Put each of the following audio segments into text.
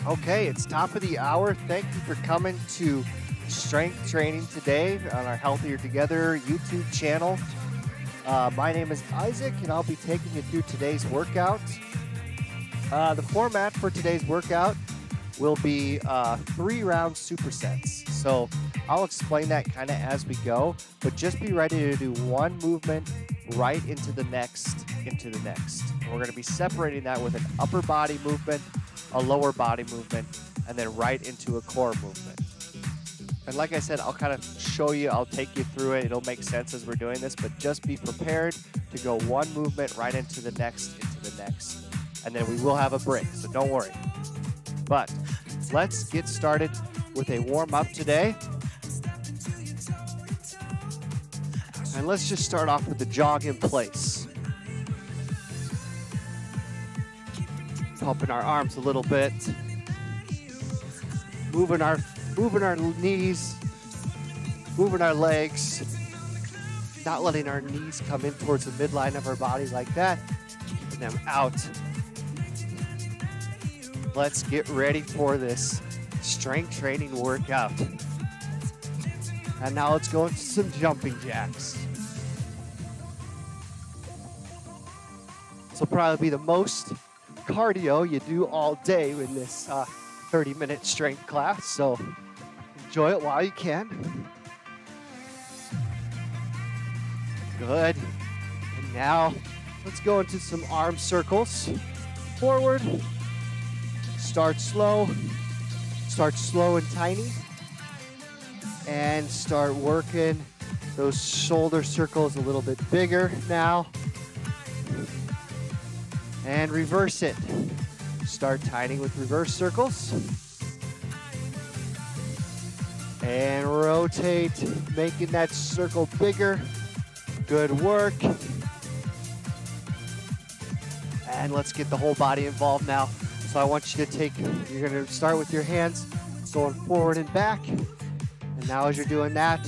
Okay, it's top of the hour. Thank you for coming to strength training today on our Healthier Together YouTube channel. My name is Isaac, and I'll be taking you through today's workout. The format for today's workout will be 3-round supersets. So I'll explain that kind of as we go, but just be ready to do one movement right into the next, into the next. And we're going to be separating that with an upper body movement, a lower body movement, and then right into a core movement. And like I said, I'll kind of show you, I'll take you through it. It'll make sense as we're doing this, but just be prepared to go one movement right into the next, and then we will have a break, so don't worry. But let's get started with a warm-up today. And let's just start off with the jog in place. Pumping our arms a little bit. Moving our knees, moving our legs, not letting our knees come in towards the midline of our body like that, keeping them out. Let's get ready for this strength training workout. And now let's go into some jumping jacks. This will probably be the most cardio you do all day in this 30-minute strength class, so enjoy it while you can. Good. And now let's go into some arm circles. Forward. Start slow and tiny, and start working those shoulder circles a little bit bigger now, and reverse it. Start tiny with reverse circles, and rotate, making that circle bigger. Good work. And let's get the whole body involved now. So I want you to you're going to start with your hands going forward and back. And now as you're doing that,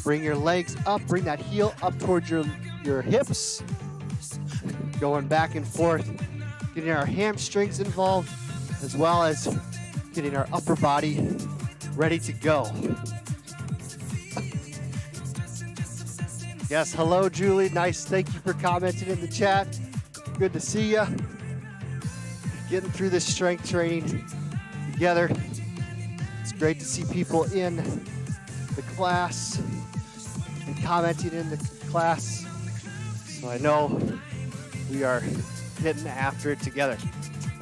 bring your legs up, bring that heel up towards your hips. Going back and forth, getting our hamstrings involved, as well as getting our upper body ready to go. Yes, hello, Julie. Nice. Thank you for commenting in the chat. Good to see you. Getting through this strength training together. It's great to see people in the class and commenting in the class. So I know we are getting after it together.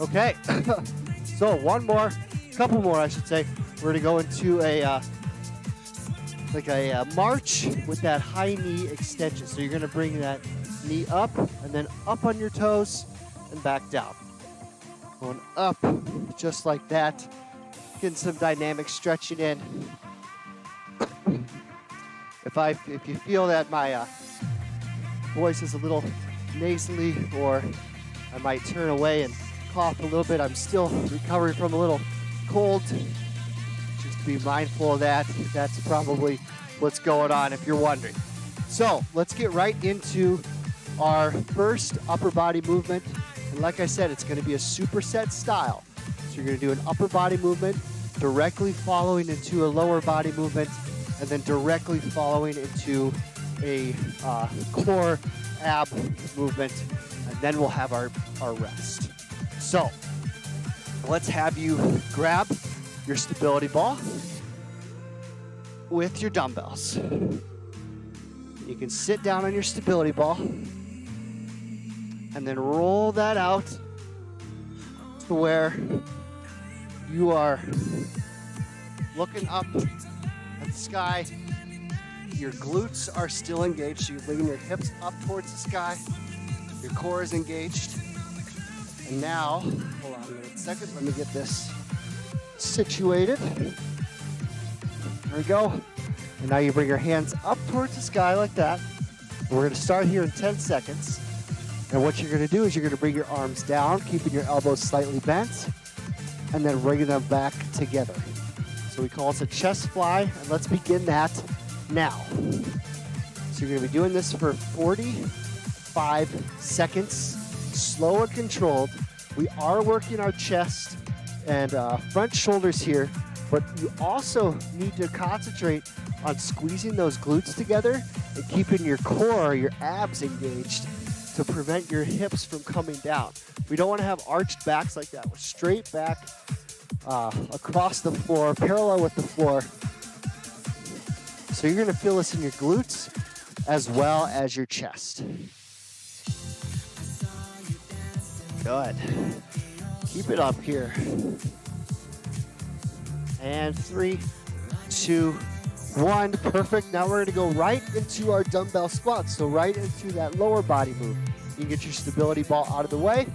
Okay, so couple more I should say. We're gonna go into a march with that high knee extension. So you're gonna bring that knee up and then up on your toes and back down. Going up just like that. Getting some dynamic stretching in. If you feel that my voice is a little nasally, or I might turn away and cough a little bit, I'm still recovering from a little cold. Just be mindful of that. That's probably what's going on if you're wondering. So let's get right into our first upper body movement. And like I said, it's going to be a superset style. So you're going to do an upper body movement, directly following into a lower body movement, and then directly following into a core ab movement, and then we'll have our rest. So let's have you grab your stability ball with your dumbbells. You can sit down on your stability ball and then roll that out to where you are looking up at the sky. Your glutes are still engaged, so you're bringing your hips up towards the sky. Your core is engaged. And now, hold on a second, let me get this situated. There we go. And now you bring your hands up towards the sky like that. We're going to start here in 10 seconds. And what you're going to do is you're going to bring your arms down, keeping your elbows slightly bent, and then bringing them back together. So we call this a chest fly, and let's begin that now. So you're going to be doing this for 45 seconds, slow and controlled. We are working our chest and front shoulders here, but you also need to concentrate on squeezing those glutes together and keeping your core, your abs engaged to prevent your hips from coming down. We don't want to have arched backs like that. We're straight back across the floor, parallel with the floor. So you're going to feel this in your glutes as well as your chest. Good. Keep it up here. And 3, 2, 1. Perfect. Now we're going to go right into our dumbbell squats. So right into that lower body move. You can get your stability ball out of the way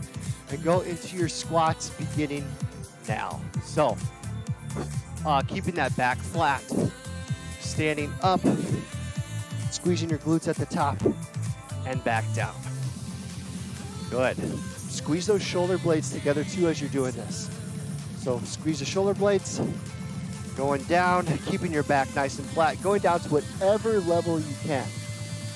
and go into your squats beginning now. So keeping that back flat, standing up, squeezing your glutes at the top and back down. Good. Squeeze those shoulder blades together too as you're doing this. So squeeze the shoulder blades, going down, keeping your back nice and flat, going down to whatever level you can.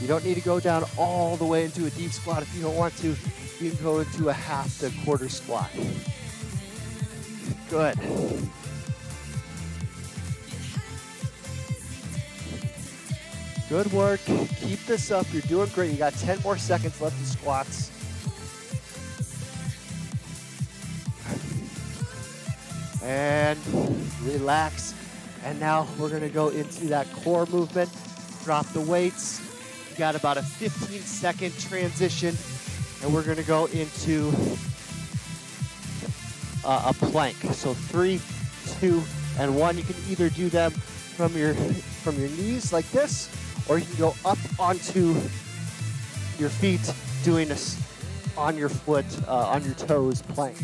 You don't need to go down all the way into a deep squat if you don't want to. You can go into a half to quarter squat. Good. Good work. Keep this up. You're doing great. You got 10 more seconds left in squats. And relax. And now we're going to go into that core movement. Drop the weights. You got about a 15-second transition. And we're going to go into a plank. So 3, 2, and 1. You can either do them from your knees like this, or you can go up onto your feet doing this on your foot, on your toes plank.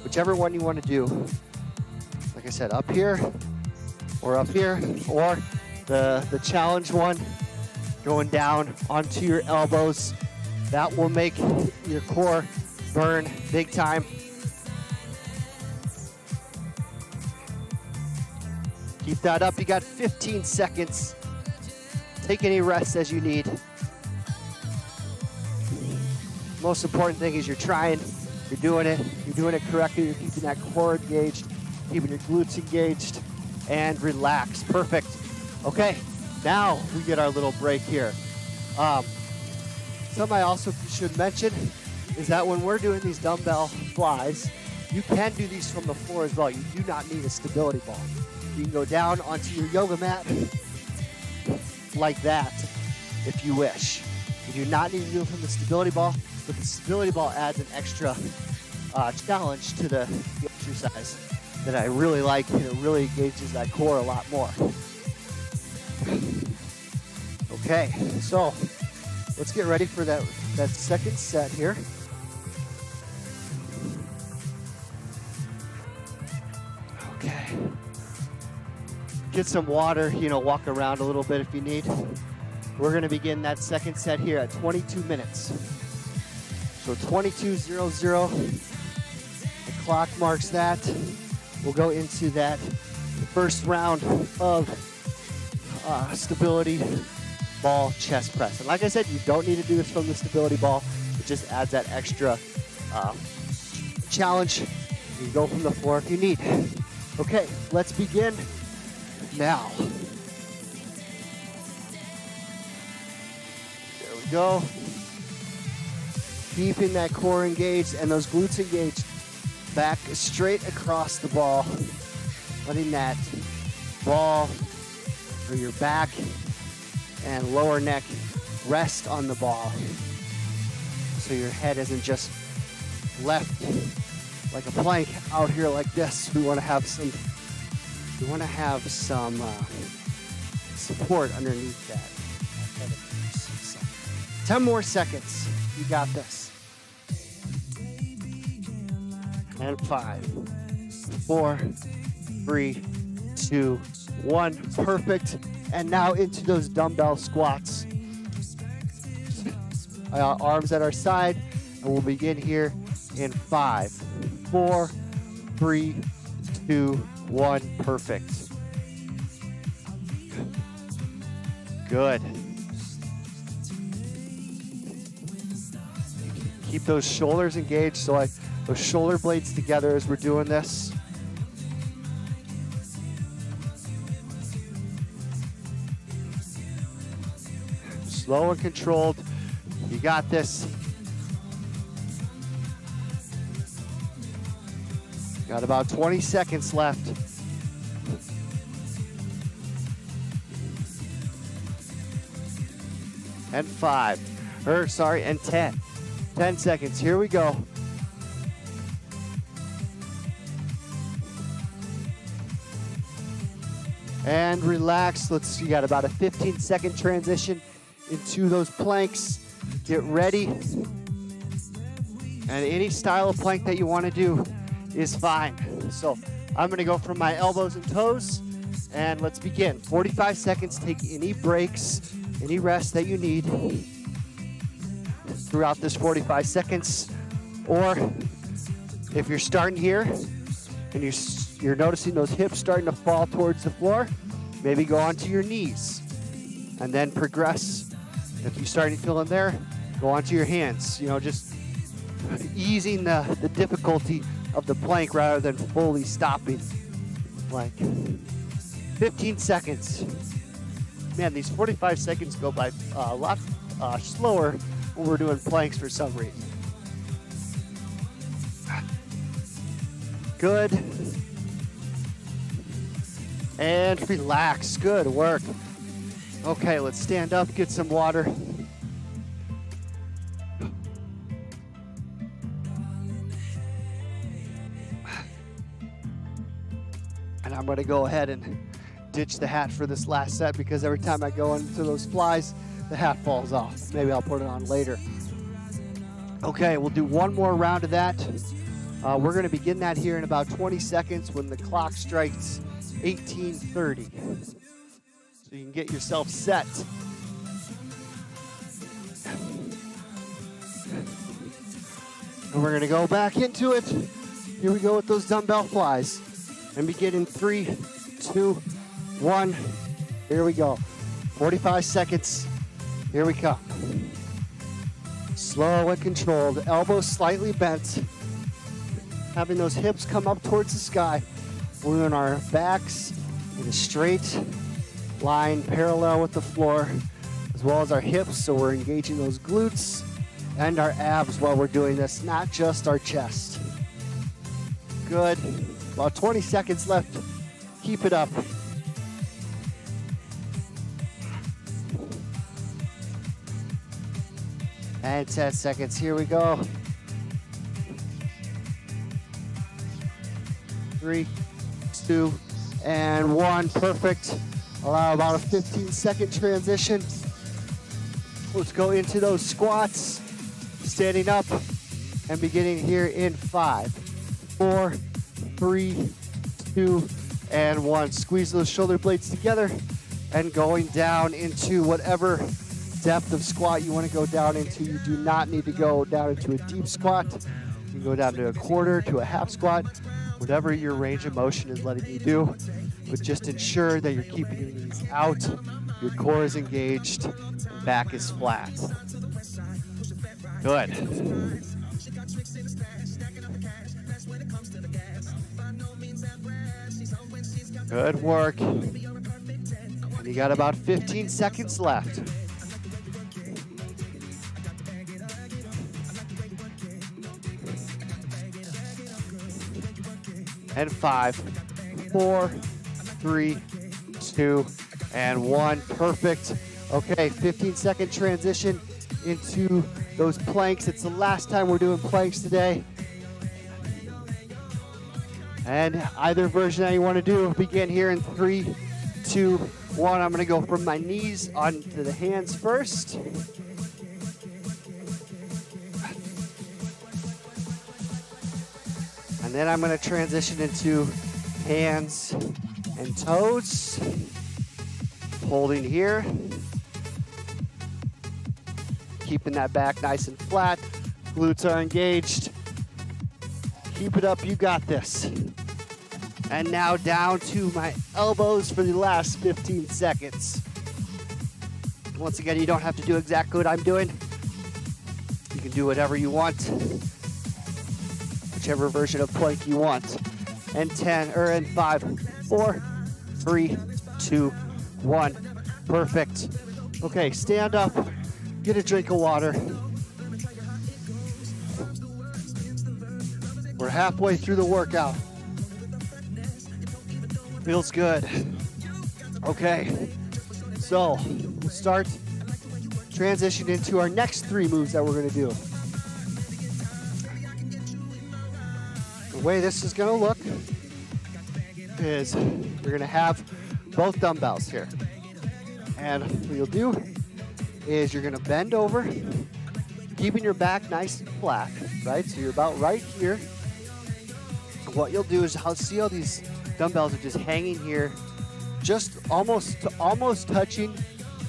Whichever one you want to do. Like I said, up here, or the challenge one, going down onto your elbows. That will make your core burn big time. Keep that up. You got 15 seconds. Take any rest as you need. Most important thing is you're trying, you're doing it correctly, you're keeping that core engaged, keeping your glutes engaged, and relax. Perfect. Okay, now we get our little break here. Something I also should mention is that when we're doing these dumbbell flies, you can do these from the floor as well. You do not need a stability ball. You can go down onto your yoga mat like that if you wish. You do not need to do it from the stability ball, but the stability ball adds an extra challenge to the exercise that I really like, and it really engages that core a lot more. Okay, so let's get ready for that second set here. Okay. Get some water, walk around a little bit if you need. We're going to begin that second set here at 22 minutes. So 22:00, the clock marks that. We'll go into that first round of stability ball chest press. And like I said, you don't need to do this from the stability ball. It just adds that extra challenge. You can go from the floor if you need. Okay, let's begin now. There we go. Keeping that core engaged and those glutes engaged. Back straight across the ball. Letting that ball or your back and lower neck rest on the ball. So your head isn't just left like a plank out here like this. We want to have some support underneath that. 10 more seconds. You got this. And 5, 4, 3, 2, 1. Perfect. And now into those dumbbell squats. Arms at our side. And we'll begin here in 5, 4, 3, 2, 1. Perfect. Good. Keep those shoulders engaged, so those shoulder blades together as we're doing this. Slow and controlled. You got this. Got about 20 seconds left. And 10. 10 seconds, here we go. And relax, you got about a 15-second transition into those planks. Get ready. And any style of plank that you want to do is fine. So I'm gonna go from my elbows and toes, and let's begin. 45 seconds, take any breaks, any rest that you need throughout this 45 seconds. Or if you're starting here and you're noticing those hips starting to fall towards the floor, maybe go onto your knees and then progress. If you're starting to feel in there, go onto your hands. Just easing the difficulty of the plank rather than fully stopping. Like 15 seconds. Man, these 45 seconds go by a lot slower when we're doing planks for some reason. Good. And relax. Good work. Okay, let's stand up, get some water. And I'm gonna go ahead and ditch the hat for this last set because every time I go into those flies, the hat falls off. Maybe I'll put it on later. Okay, we'll do one more round of that. We're gonna begin that here in about 20 seconds when the clock strikes 18:30. So you can get yourself set. And we're gonna go back into it. Here we go with those dumbbell flies. And begin in 3, 2, 1. Here we go. 45 seconds. Here we come. Slow and controlled. Elbows slightly bent. Having those hips come up towards the sky. We're doing our backs in a straight line parallel with the floor, as well as our hips. So we're engaging those glutes and our abs while we're doing this, not just our chest. Good. About 20 seconds left. Keep it up. And 10 seconds. Here we go. 3, 2, and 1. Perfect. Allow about a 15-second transition. Let's go into those squats. Standing up and beginning here in 5, 4, 3, 2, and 1. Squeeze those shoulder blades together and going down into whatever depth of squat you want to go down into. You do not need to go down into a deep squat. You can go down to a quarter, to a half squat, whatever your range of motion is letting you do. But just ensure that you're keeping your knees out, your core is engaged, and back is flat. Good. Good work. And you got about 15 seconds left. And 5, 4, 3, 2, and 1. Perfect. Okay, 15-second transition into those planks. It's the last time we're doing planks today. And either version that you want to do, begin here in 3, 2, 1. I'm going to go from my knees onto the hands first. And then I'm going to transition into hands and toes. Holding here. Keeping that back nice and flat. Glutes are engaged. Keep it up, you got this. And now down to my elbows for the last 15 seconds. Once again, you don't have to do exactly what I'm doing. You can do whatever you want. Whichever version of plank you want. And 5, 4, 3, 2, 1. Perfect. Okay, stand up. get a drink of water. We're halfway through the workout. Feels good. Okay, so we'll start transition into our next 3 moves that we're gonna do. The way this is gonna look is you're gonna have both dumbbells here. And what you'll do is you're gonna bend over, keeping your back nice and flat, right? So you're about right here. What you'll do is see how these dumbbells are just hanging here, just almost touching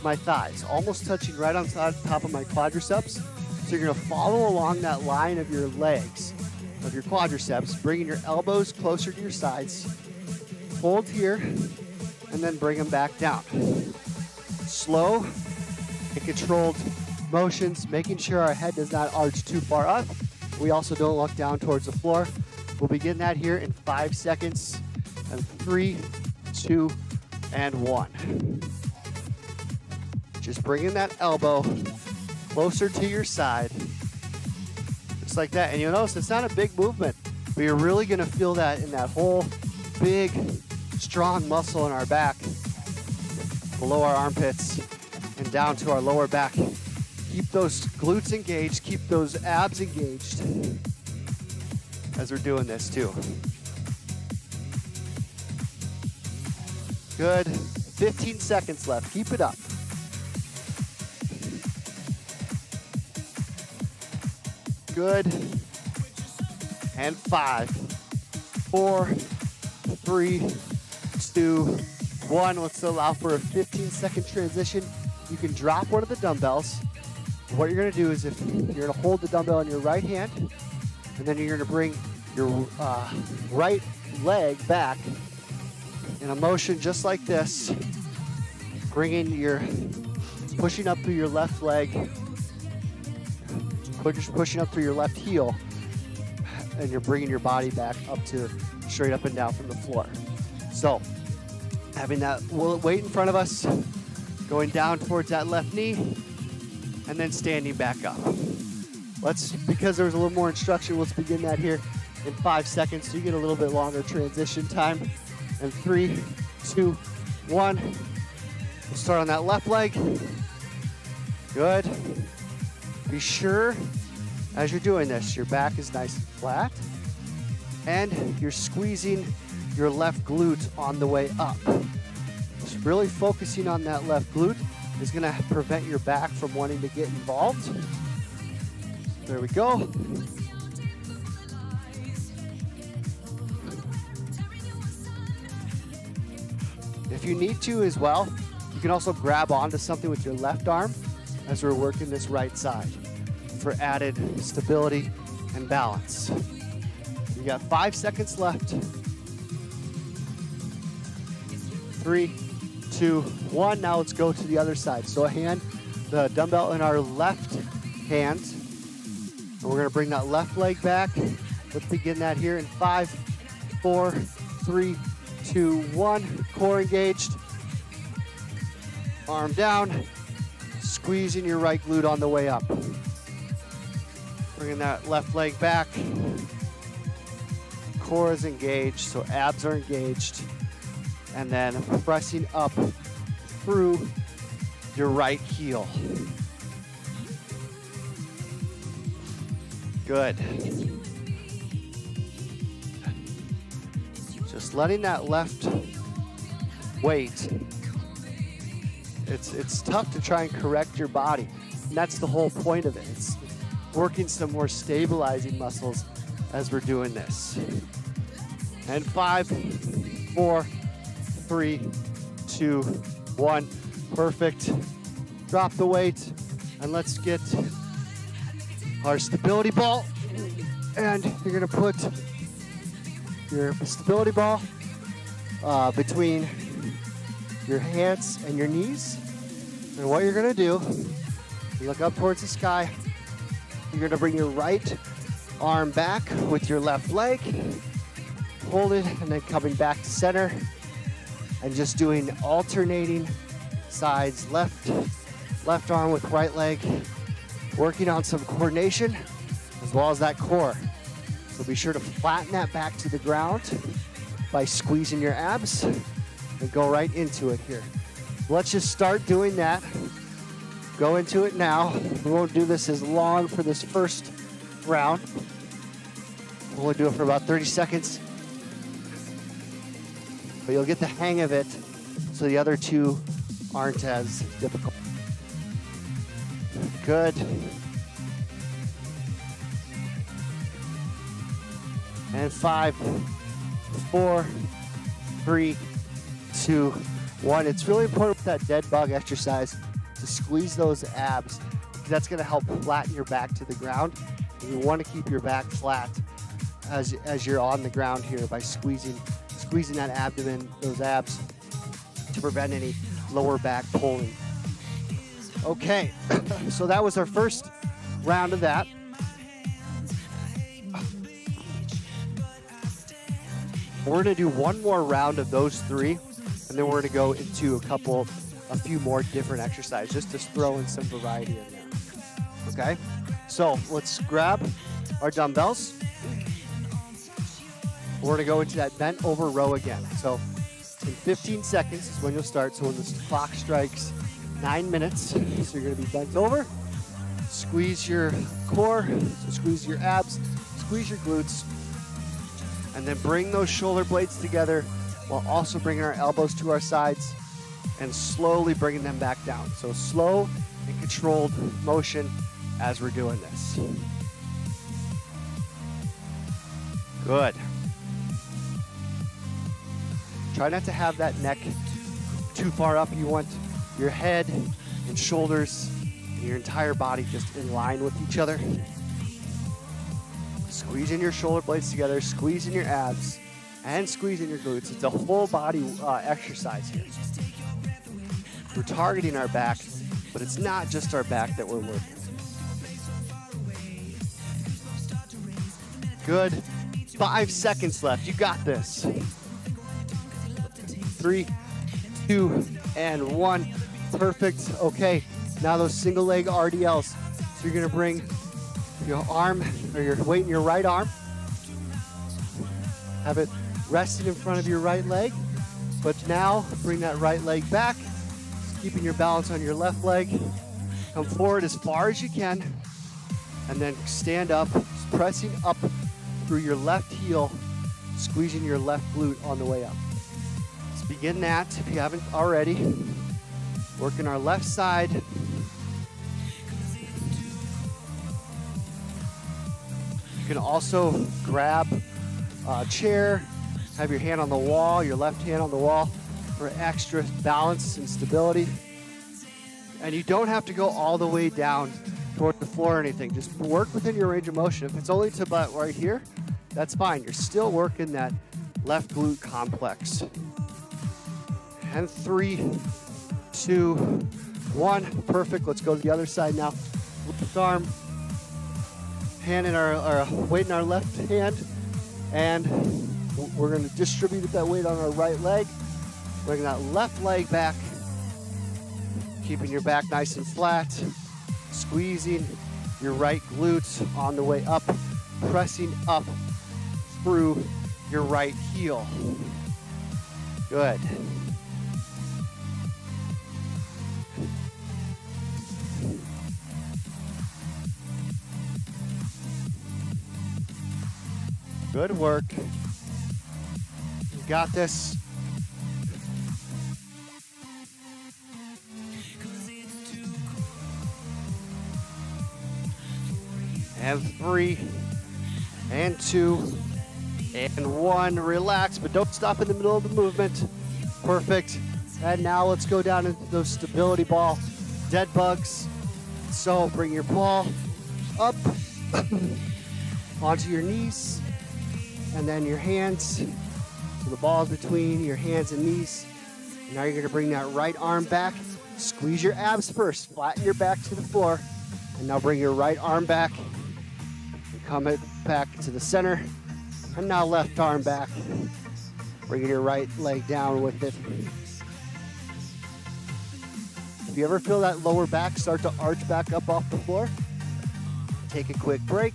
my thighs, almost touching right on top of my quadriceps. So you're gonna follow along that line of your legs, of your quadriceps, bringing your elbows closer to your sides. Hold here, and then bring them back down. Slow and controlled motions, making sure our head does not arch too far up. We also don't look down towards the floor. We'll begin that here in 5 seconds. And 3, 2, and 1. Just bringing that elbow closer to your side, just like that. And you'll notice it's not a big movement, but you're really gonna feel that in that whole big, strong muscle in our back, below our armpits, and down to our lower back. Keep those glutes engaged, keep those abs engaged as we're doing this too. Good. 15 seconds left. Keep it up. Good. And 5, 4, 3, 2, 1. Let's allow for a 15-second transition. You can drop one of the dumbbells. What you're going to do is you're going to hold the dumbbell in your right hand, and then you're going to bring your right leg back in a motion just like this, pushing up through your left leg, pushing up through your left heel, and you're bringing your body back up to straight up and down from the floor. So, having that weight in front of us, going down towards that left knee, and then standing back up. Because there's a little more instruction, let's begin that here in 5 seconds so you get a little bit longer transition time. And 3, 2, 1. We'll start on that left leg. Good. Be sure, as you're doing this, your back is nice and flat, and you're squeezing your left glute on the way up. Just really focusing on that left glute is gonna prevent your back from wanting to get involved. There we go. If you need to as well, you can also grab onto something with your left arm as we're working this right side for added stability and balance. You got 5 seconds left. 3, 2, 1. Now let's go to the other side. So the dumbbell in our left hand, and we're gonna bring that left leg back. Let's begin that here in 5, 4, 3, 2, 1. Core engaged. Arm down. Squeezing your right glute on the way up. Bringing that left leg back. Core is engaged, so abs are engaged. And then pressing up through your right heel. Good. Just letting that left weight, it's tough to try and correct your body. And that's the whole point of it. It's working some more stabilizing muscles as we're doing this. And 5, 4, 3, 2, 1. Perfect. Drop the weight and let's get our stability ball. And you're gonna put your stability ball between your hands and your knees. And what you're gonna do, you look up towards the sky. You're gonna bring your right arm back with your left leg, hold it, and then coming back to center, and just doing alternating sides, left left arm with right leg, working on some coordination as well as that core. So be sure to flatten that back to the ground by squeezing your abs and go right into it here. Let's just start doing that. Go into it now. We won't do this as long for this first round. We'll only do it for about 30 seconds. But you'll get the hang of it so the other two aren't as difficult. Good. And 5, 4, 3, 2, 1. It's really important with that dead bug exercise to squeeze those abs, because that's going to help flatten your back to the ground. And you want to keep your back flat as you're on the ground here by squeezing that abdomen, those abs, to prevent any lower back pulling. Okay, so that was our first round of that. We're gonna do one more round of those 3, and then we're gonna go into a few more different exercises, just to throw in some variety in there. Okay, so let's grab our dumbbells. We're gonna go into that bent over row again. So in 15 seconds is when you'll start. So when the clock strikes 9 minutes, so you're gonna be bent over, squeeze your core, so squeeze your abs, squeeze your glutes, and then bring those shoulder blades together while also bringing our elbows to our sides and slowly bringing them back down. So slow and controlled motion as we're doing this. Good. Try not to have that neck too far up. You want your head and shoulders and your entire body just in line with each other. Squeezing your shoulder blades together, squeezing your abs, and squeezing your glutes. It's a full body exercise here. We're targeting our back, but it's not just our back that we're working. Good. 5 seconds left. You got this. 3, 2, and 1. Perfect. Okay, now those single leg RDLs. So you're gonna bring your arm or your weight in your right arm. Have it resting in front of your right leg. But now bring that right leg back, keeping your balance on your left leg. Come forward as far as you can, and then stand up, pressing up through your left heel, squeezing your left glute on the way up. Let's begin that if you haven't already. Working our left side. You can also grab a chair, have your hand on the wall, your left hand on the wall for extra balance and stability. And you don't have to go all the way down toward the floor or anything. Just work within your range of motion. If it's only to about right here, that's fine. You're still working that left glute complex. And 3, 2, 1. Perfect. Let's go to the other side now. Left arm, hand in our weight in our left hand, and we're going to distribute that weight on our right leg. Bring that left leg back, keeping your back nice and flat, squeezing your right glutes on the way up, pressing up through your right heel. Good. Good work. You got this. And 3, and 2, and 1. Relax, but don't stop in the middle of the movement. Perfect. And now let's go down into those stability ball dead bugs. So bring your ball up onto your knees, and then your hands. So the ball is between your hands and knees. Now you're going to bring that right arm back. Squeeze your abs first. Flatten your back to the floor. And now bring your right arm back. And come it back to the center. And now left arm back. Bringing your right leg down with it. If you ever feel that lower back start to arch back up off the floor, take a quick break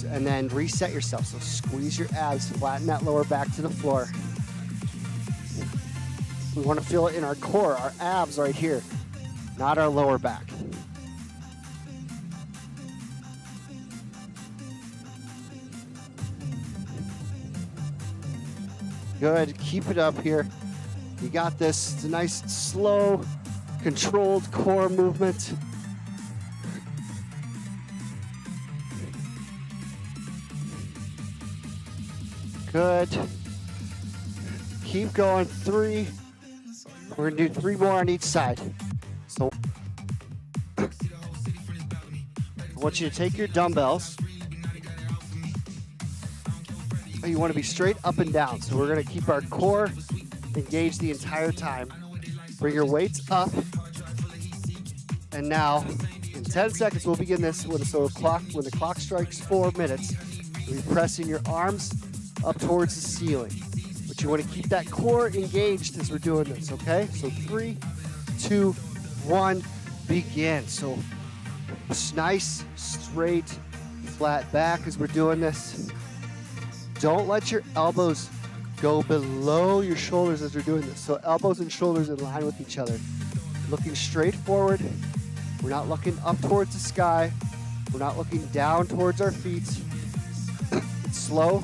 and then reset yourself. So squeeze your abs, flatten that lower back to the floor. We want to feel it in our core, our abs right here, not our lower back. Good, keep it up here. You got this. It's a nice, slow, controlled core movement. Good. Keep going. 3. We're gonna do 3 more on each side. So I want you to take your dumbbells. You want to be straight up and down. So we're gonna keep our core engaged the entire time. Bring your weights up. And now, in 10 seconds, we'll begin this. When the clock strikes 4 minutes, you'll be pressing your arms up towards the ceiling. But you want to keep that core engaged as we're doing this, okay? So 3, 2, 1, begin. So nice, straight, flat back as we're doing this. Don't let your elbows go below your shoulders as we're doing this. So elbows and shoulders in line with each other. Looking straight forward. We're not looking up towards the sky. We're not looking down towards our feet. It's slow,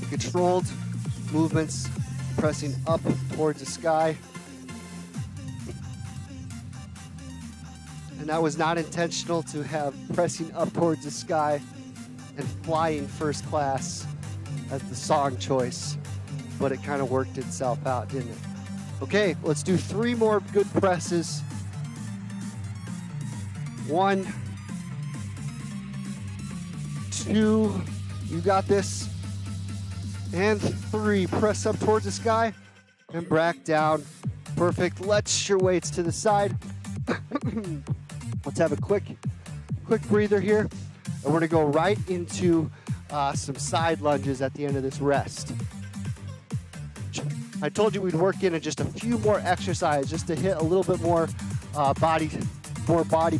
controlled movements, pressing up towards the sky. And that was not intentional to have pressing up towards the sky and flying first class as the song choice, but it kind of worked itself out, didn't it? Okay, let's do 3 more good presses. 1, 2, you got this. And 3, press up towards the sky and back down. Perfect. Let's your weights to the side. Let's have a quick breather here. And we're gonna go right into some side lunges at the end of this rest. I told you we'd work in just a few more exercises just to hit a little bit more body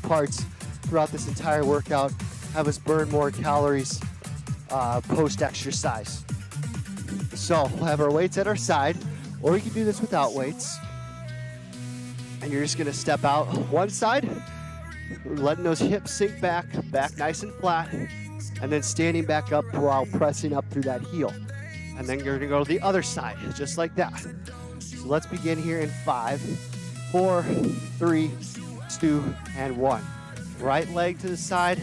parts throughout this entire workout, have us burn more calories post-exercise. So we'll have our weights at our side, or you can do this without weights. And you're just gonna step out one side, letting those hips sink back nice and flat, and then standing back up while pressing up through that heel. And then you're gonna go to the other side, just like that. So let's begin here in 5, 4, 3, 2, and 1. Right leg to the side,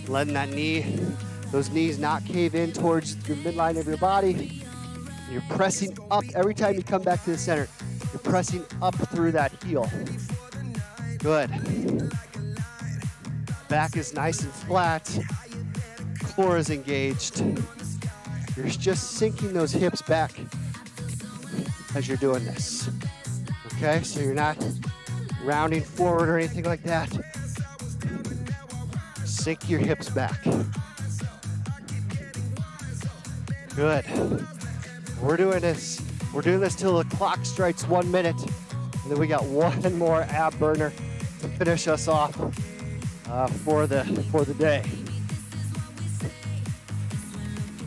letting those knees not cave in towards the midline of your body. You're pressing up every time you come back to the center. You're pressing up through that heel. Good. Back is nice and flat. Core is engaged. You're just sinking those hips back as you're doing this. Okay, so you're not rounding forward or anything like that. Sink your hips back. Good. We're doing this till the clock strikes 1 minute, and then we got 1 more ab burner to finish us off for the day.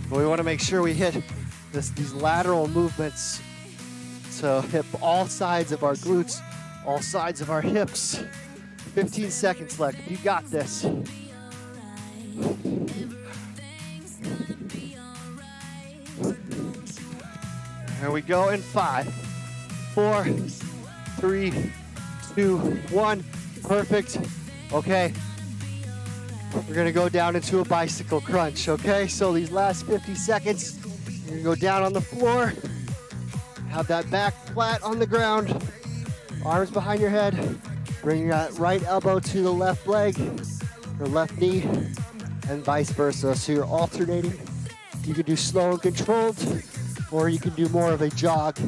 But we want to make sure we hit these lateral movements to hit all sides of our glutes, all sides of our hips. 15 seconds left. You got this. Here we go in 5, 4, 3, 2, 1. Perfect. Okay. We're gonna go down into a bicycle crunch, okay? So these last 50 seconds, you're gonna go down on the floor, have that back flat on the ground, arms behind your head, bring your right elbow to the left leg, or left knee, and vice versa. So you're alternating. You can do slow and controlled, or you can do more of a jog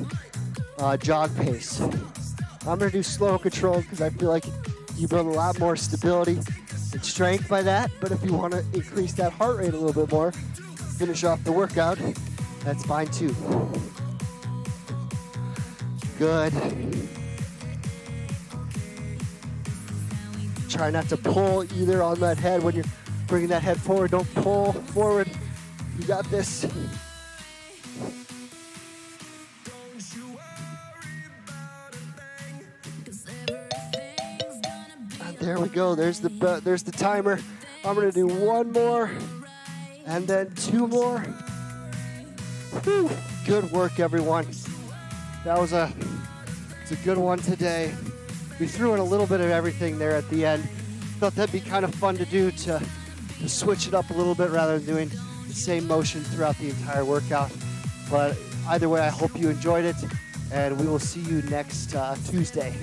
pace. I'm gonna do slow and controlled because I feel like you build a lot more stability and strength by that, but if you want to increase that heart rate a little bit more, finish off the workout, that's fine too. Good. Try not to pull either on that head when you're bringing that head forward. Don't pull forward. You got this. And there we go. There's the timer. I'm gonna do one more and then two more. Whew. Good work, everyone. That was it's a good one today. We threw in a little bit of everything there at the end. Thought that'd be kind of fun to do, to switch it up a little bit rather than doing the same motion throughout the entire workout. But either way, I hope you enjoyed it, and we will see you next Tuesday.